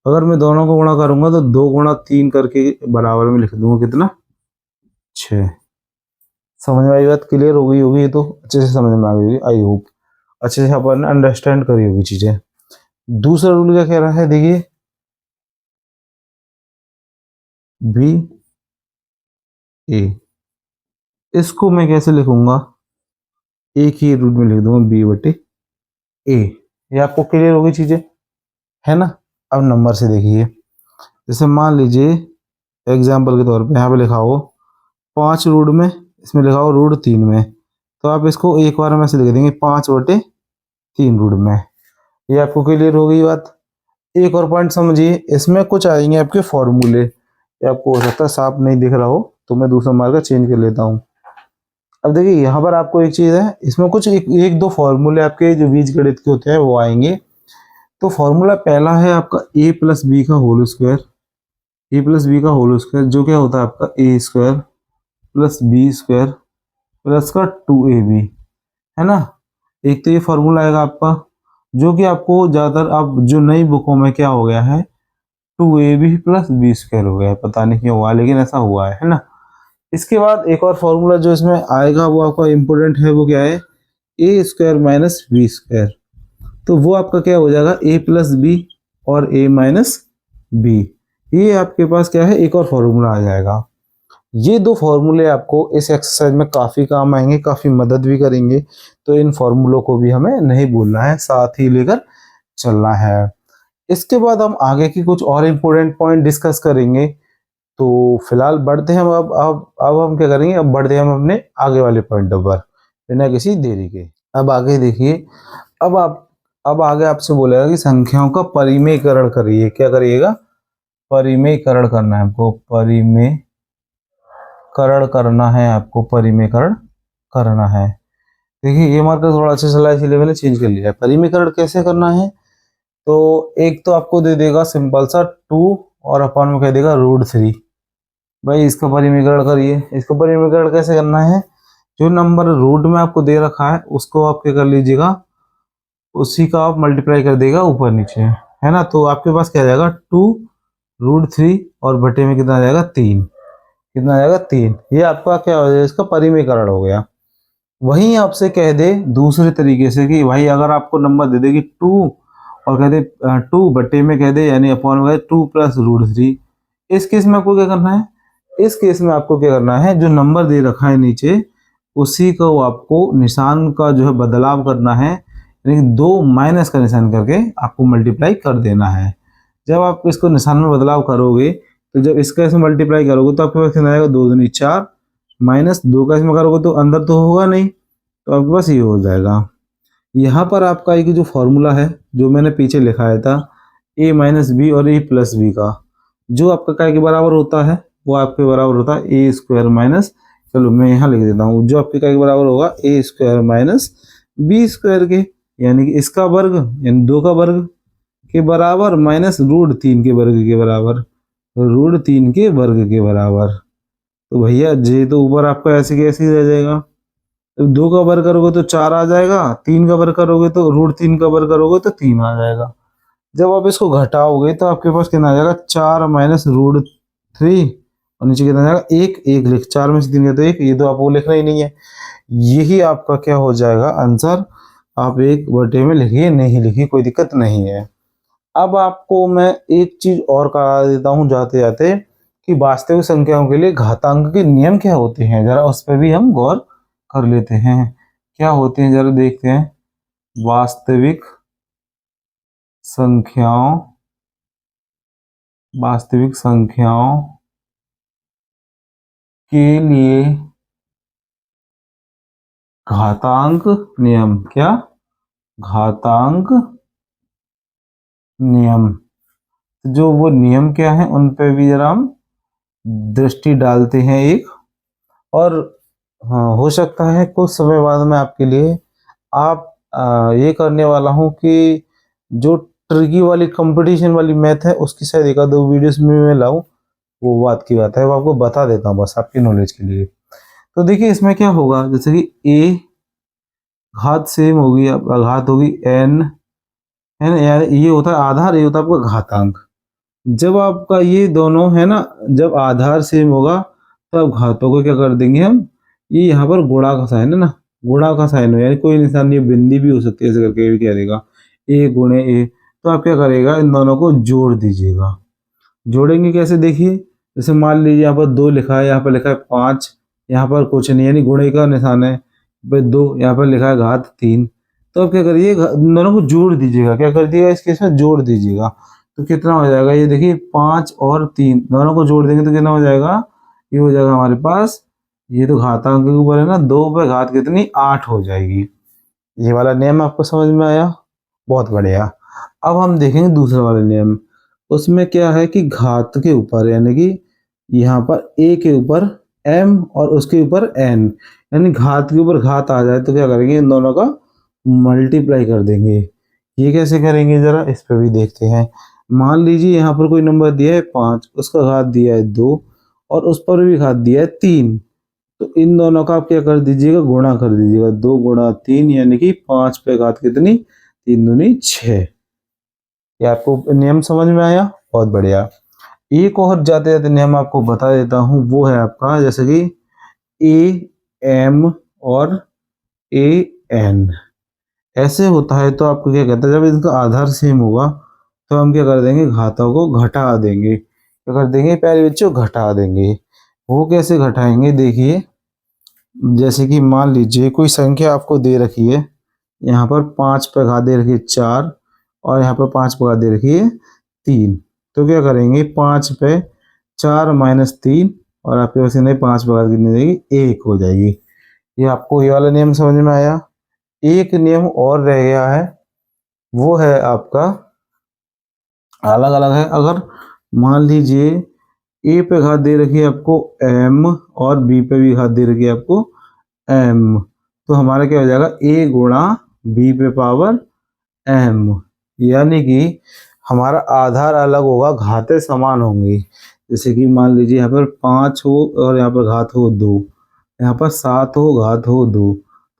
अगर मैं दोनों को गुणा करूंगा तो 2 गुणा 3 करके बराबर में लिख दूंगा कितना, 6। समझ में आई बात, क्लियर हो गई होगी, ये तो अच्छे से समझ में आ गई होगी, आई होप अच्छे से अपन अंडरस्टैंड करी होगी चीजें। दूसरा रूल क्या कह रहा है, देखिए बी ए, इसको मैं कैसे लिखूंगा, एक ही रूट में लिख दूंगा, बी बटे ए। ये आपको क्लियर होगी चीजें, है ना। अब नंबर से देखिए, जैसे मान लीजिए एग्जाम्पल के तौर पे यहाँ पे लिखा हो 5 रूट में, इसमें लिखा हो रूट 3 में, तो आप इसको एक बार में से लिख देंगे 5/3 रूट में। ये आपको क्लियर हो गई बात। एक और पॉइंट समझिए, इसमें कुछ आएंगे आपके फॉर्मूले, ये आपको हो सकता है साफ नहीं दिख रहा हो, तो मैं दूसरा मार्कर चेंज कर लेता हूँ। अब देखिए यहाँ पर आपको एक चीज है, इसमें कुछ एक दो फॉर्मूले आपके जो बीज गणित के होते हैं वो आएंगे। तो फॉर्मूला पहला है आपका ए प्लस बी का whole square, A plus B का होल स्क्वायर जो क्या होता है आपका A square plus B square plus का 2ab, है ना। एक तो ये फॉर्मूला आएगा आपका, जो कि आपको ज्यादातर अब जो नई बुकों में क्या हो गया है, 2ab प्लस बी स्क्वायर हो गया है, पता नहीं क्यों हुआ लेकिन ऐसा हुआ है ना। इसके बाद एक और फॉर्मूला जो इसमें आएगा वो आपका इंपॉर्टेंट है, वो क्या है, ए स्क्वायर माइनस बी स्क्वायर। तो वो आपका क्या हो जाएगा, ए प्लस बी और ए माइनस बी, ये आपके पास क्या है, एक और फॉर्मूला आ जाएगा। ये दो फॉर्मूले आपको इस एक्सरसाइज में काफ़ी काम आएंगे, काफ़ी मदद भी करेंगे, तो इन फॉर्मूलों को भी हमें नहीं भूलना है, साथ ही लेकर चलना है। इसके बाद हम आगे की कुछ और इम्पोर्टेंट पॉइंट डिस्कस करेंगे। तो फिलहाल बढ़ते हैं हम, अब हम क्या करेंगे, अब बढ़ते हैं हम अपने आगे वाले पॉइंटों पर बिना किसी देरी के। अब आगे देखिए, अब आगे आपसे बोलेगा कि संख्याओं का परिमेयकरण करिए। क्या करिएगा, परिमेयकरण करना है आपको, परिमेयकरण करना है आपको, परिमेयकरण करना है। देखिए ये मार्कर थोड़ा अच्छा चला है इसलिए मैंने चेंज कर लिया है। परिमेयकरण कैसे करना है, तो एक तो आपको दे देगा सिंपल सा 2 और अपन में कह देगा √3। भाई इसका परिमेयकरण करिए। इसका परिमेयकरण कैसे करना है, जो नंबर रूट में आपको दे रखा है उसको आप क्या कर लीजिएगा, उसी का आप मल्टीप्लाई कर देगा ऊपर नीचे, है ना। तो आपके पास क्या आ जाएगा, 2√3 और बटे में कितना आ जाएगा, 3। कितना आ जाएगा, 3। ये आपका क्या हो जाएगा, इसका परिमेयकरण हो गया। वहीं आपसे कह दे दूसरे तरीके से कि भाई अगर आपको नंबर दे दे कि 2 और कह दे 2 बटे में कह दे यानी अपॉन में 2 प्लस √3, इस केस में आपको क्या करना है, इस केस में आपको क्या करना है, जो नंबर दे रखा है नीचे उसी को आपको निशान का जो है बदलाव करना है, यानी 2 माइनस का निशान करके आपको मल्टीप्लाई कर देना है। जब आप इसको निशान में बदलाव करोगे, तो जब इसका इसमें मल्टीप्लाई करोगे तो आपके पास कितना आएगा, 2 दूनी 4 माइनस 2 का इसमें करोगे तो अंदर तो होगा नहीं, तो आपके पास ये हो जाएगा। यहाँ पर आपका एक जो फॉर्मूला है जो मैंने पीछे लिखाया था, a माइनस बी और a प्लस बी का, जो आपका काय के बराबर होता है वो आपके बराबर होता है ए स्क्वायर माइनस, चलो मैं यहाँ लिख देता हूँ, जो आपके काय के बराबर होगा ए स्क्वायर माइनस बी स्क्वायर के, यानी कि इसका वर्ग यानी 2 का वर्ग के बराबर माइनस √3 के वर्ग के बराबर, √3 के वर्ग के बराबर। तो भैया जे तो ऊपर आपका ऐसे के ऐसे ही रह जाएगा। 2 का वर्ग करोगे तो 4 आ जाएगा, 3 का वर्ग करोगे तो √3 का वर्ग करोगे तो 3 आ जाएगा। जब आप इसको घटाओगे तो आपके पास कितना आ जाएगा, 4 माइनस √3 और नीचे कितना जाएगा, एक एक लिख, 4 में से 3 गया तो 1, ये तो आपको लिखना ही नहीं है। यही आपका क्या हो जाएगा आंसर, आप 1/2 में लिखिए, नहीं लिखिए कोई दिक्कत नहीं है। अब आपको मैं एक चीज और करा देता हूँ जाते जाते, कि वास्तविक संख्याओं के लिए घातांक के नियम क्या होते हैं, जरा उस पर भी हम गौर कर लेते हैं। क्या होते हैं जरा देखते हैं। वास्तविक संख्याओं के लिए घातांक नियम, क्या, घातांक नियम, जो वो नियम क्या है उन पे भी जरा हम दृष्टि डालते हैं एक। और हाँ, हो सकता है कुछ समय बाद में आपके लिए आप ये करने वाला हूँ कि जो ट्रिकी वाली कंपटीशन वाली मैथ है उसकी शायद 1-2 वीडियोस में मैं लाऊं, वो बात की बात है, वो आपको बता देता हूँ बस आपकी नॉलेज के लिए। तो देखिए इसमें क्या होगा, जैसे कि a घात सेम होगी, अब घात होगी n, है ना, यार ये होता है आधार, ये होता है आपका घातांक। जब आपका ये दोनों है ना, जब आधार सेम होगा तो अब घातों को क्या कर देंगे हम, ये यहाँ पर गुणा का साइन है ना, गुणा का साइन हो, यानी कोई निशान नहीं, बिंदी भी हो सकती है, ऐसे करके भी क्या देगा, a गुणे a। तो आप क्या करेगा, इन दोनों को जोड़ दीजिएगा। जोड़ेंगे कैसे देखिए, जैसे मान लीजिए यहाँ पर 2 लिखा है, यहाँ पर लिखा है 5, यहाँ पर कुछ नहीं, यानी गुणे का निशान है, फिर 2 यहाँ पर लिखा है घात 3। तो अब क्या करिए, इन दोनों को जोड़ दीजिएगा, क्या कर दिएगा इस केस में, जोड़ दीजिएगा। तो कितना हो जाएगा, ये देखिए 5 और 3 दोनों को जोड़ देंगे तो कितना हो जाएगा, ये हो जाएगा हमारे पास, ये तो घातांक के ऊपर है ना, 2 पे घात कितनी, 8 हो जाएगी। ये वाला नियम आपको समझ में आया, बहुत बढ़िया। अब हम देखेंगे दूसरा वाला नियम। उसमें क्या है कि घात के ऊपर, यानी कि यहाँ पर a के ऊपर m और उसके ऊपर n, यानी घात के ऊपर घात आ जाए तो क्या करेंगे, इन दोनों का मल्टीप्लाई कर देंगे। ये कैसे करेंगे जरा इस पे भी देखते हैं। मान लीजिए यहाँ पर कोई नंबर दिया है 5, उसका घात दिया है 2 और उस पर भी घात दिया है 3, तो इन दोनों का आप क्या कर दीजिएगा, गुणा कर दीजिएगा, 2 गुणा 3, यानी कि 5 पे घात कितनी, 3 दूनी 6। ये आपको नियम समझ में आया, बहुत बढ़िया। एक और जाते जाते नियम आपको बता देता हूँ, वो है आपका जैसे कि a m और a n ऐसे होता है। तो आपको क्या कहता है, जब इनका आधार सेम होगा तो हम क्या कर देंगे, घातों को घटा देंगे। क्या कर देंगे प्यारे बच्चों, घटा देंगे। वो कैसे घटाएंगे देखिए, जैसे कि मान लीजिए कोई संख्या आपको दे रखी है, यहाँ पर 5 पे घात दे रखी है 4 और यहाँ पर 5 पे घात दे रखी है 3। तो क्या करेंगे, 5 पे 4 माइनस 3 और आपके पास नहीं, 5 पे घात कितनी देगी, 1 हो जाएगी। ये आपको ये वाला नियम समझ में आया। एक नियम और रह गया है, वो है आपका अलग अलग है। अगर मान लीजिए a पे घात दे रखी है आपको m और b पे भी घात दे रखी है आपको m, तो हमारा क्या हो जाएगा, a गुणा b पे पावर m, यानी कि हमारा आधार अलग होगा, घातें समान होंगी। जैसे कि मान लीजिए यहाँ पर 5 हो और यहाँ पर घात हो 2, यहाँ पर 7 हो घात हो 2,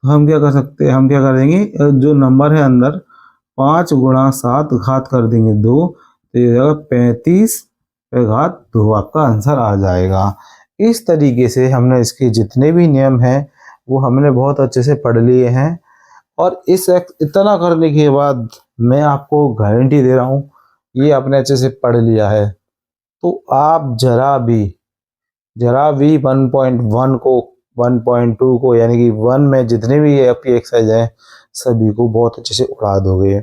तो हम क्या कर सकते हैं, हम क्या करेंगे, जो नंबर है अंदर 5 गुणा 7 घात कर देंगे 2, तो ये हो जाएगा 35 पे घात 2, आपका आंसर आ जाएगा। इस तरीके से हमने इसके जितने भी नियम हैं वो हमने बहुत अच्छे से पढ़ लिए हैं। और इतना करने के बाद मैं आपको गारंटी दे रहा हूँ, ये आपने अच्छे से पढ़ लिया है तो आप जरा भी 1.1 को 1.2 को, यानी कि 1 में जितने भी आपकी एक्सरसाइज है सभी को बहुत अच्छे से उड़ा दोगे।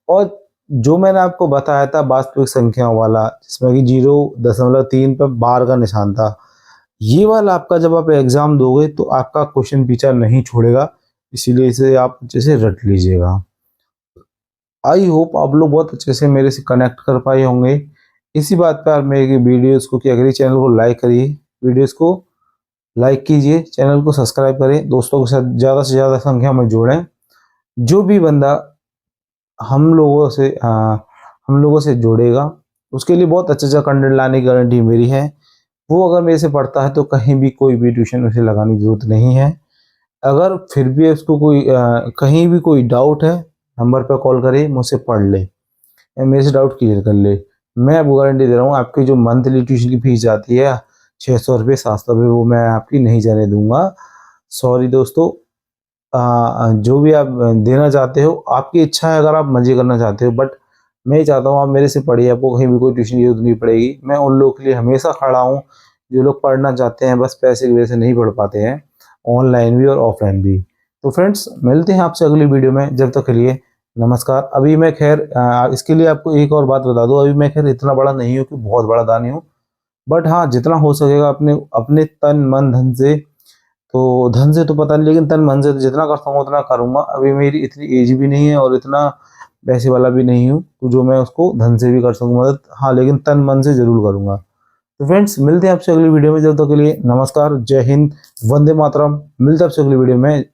और जो मैंने आपको बताया था वास्तविक संख्याओं वाला, जिसमें कि 0.3 पर बार का निशान था, ये वाला आपका जब आप एग्जाम दोगे तो आपका क्वेश्चन पीछा नहीं छोड़ेगा, इसीलिए इसे आप अच्छे से रट लीजिएगा। आई होप आप लोग बहुत अच्छे से मेरे से कनेक्ट कर पाए होंगे। इसी बात पर आप मेरे वीडियोस को क्या करिए, चैनल को लाइक करिए, वीडियोस को लाइक कीजिए, चैनल को सब्सक्राइब करें, दोस्तों के साथ ज़्यादा से ज़्यादा संख्या में जोड़ें। जो भी बंदा हम लोगों से जोड़ेगा उसके लिए बहुत अच्छा कंटेंट लाने की गारंटी मेरी है। वो अगर मेरे से पढ़ता है तो कहीं भी कोई भी ट्यूशन उसे लगाने की जरूरत नहीं है। अगर फिर भी उसको कोई कहीं भी कोई डाउट है, नंबर पर कॉल करे, मुझसे पढ़ ले या मेरे से डाउट क्लियर कर ले। मैं आपको गारंटी दे रहा हूँ, आपकी जो मंथली ट्यूशन की फीस जाती है 600 रुपये 700 रुपये वो मैं आपकी नहीं जाने दूंगा। सॉरी दोस्तों, जो भी आप देना चाहते हो आपकी इच्छा है, अगर आप मजे करना चाहते हो, बट मैं ही चाहता हूँ आप मेरे से पढ़िए, आपको कहीं भी कोई ट्यूशन की जरूरत नहीं पड़ेगी। मैं उन लोगों के लिए हमेशा खड़ा हूँ जो लोग पढ़ना चाहते हैं, बस पैसे की वजह से नहीं पढ़ पाते हैं, ऑनलाइन भी और ऑफलाइन भी। तो फ्रेंड्स, मिलते हैं आपसे अगली वीडियो में, जब तक के लिए नमस्कार। अभी मैं खैर इसके लिए आपको एक और बात बता दूं, अभी मैं खैर इतना बड़ा नहीं हूँ कि बहुत बड़ा दानी हूँ, बट हाँ जितना हो सकेगा अपने अपने तन मन धन से, तो धन से तो पता नहीं, लेकिन तन मन से तो जितना कर सकूँ उतना करूँगा। अभी मेरी इतनी एज भी नहीं है और इतना पैसे वाला भी नहीं हूँ तो जो मैं उसको धन से भी कर सकूँ मदद, हाँ लेकिन तन मन से जरूर करूँगा। तो फ्रेंड्स, मिलते हैं आपसे अगली वीडियो में, जब तक के लिए नमस्कार, जय हिंद, वंदे मातरम। मिलते हैं आपसे अगली वीडियो में।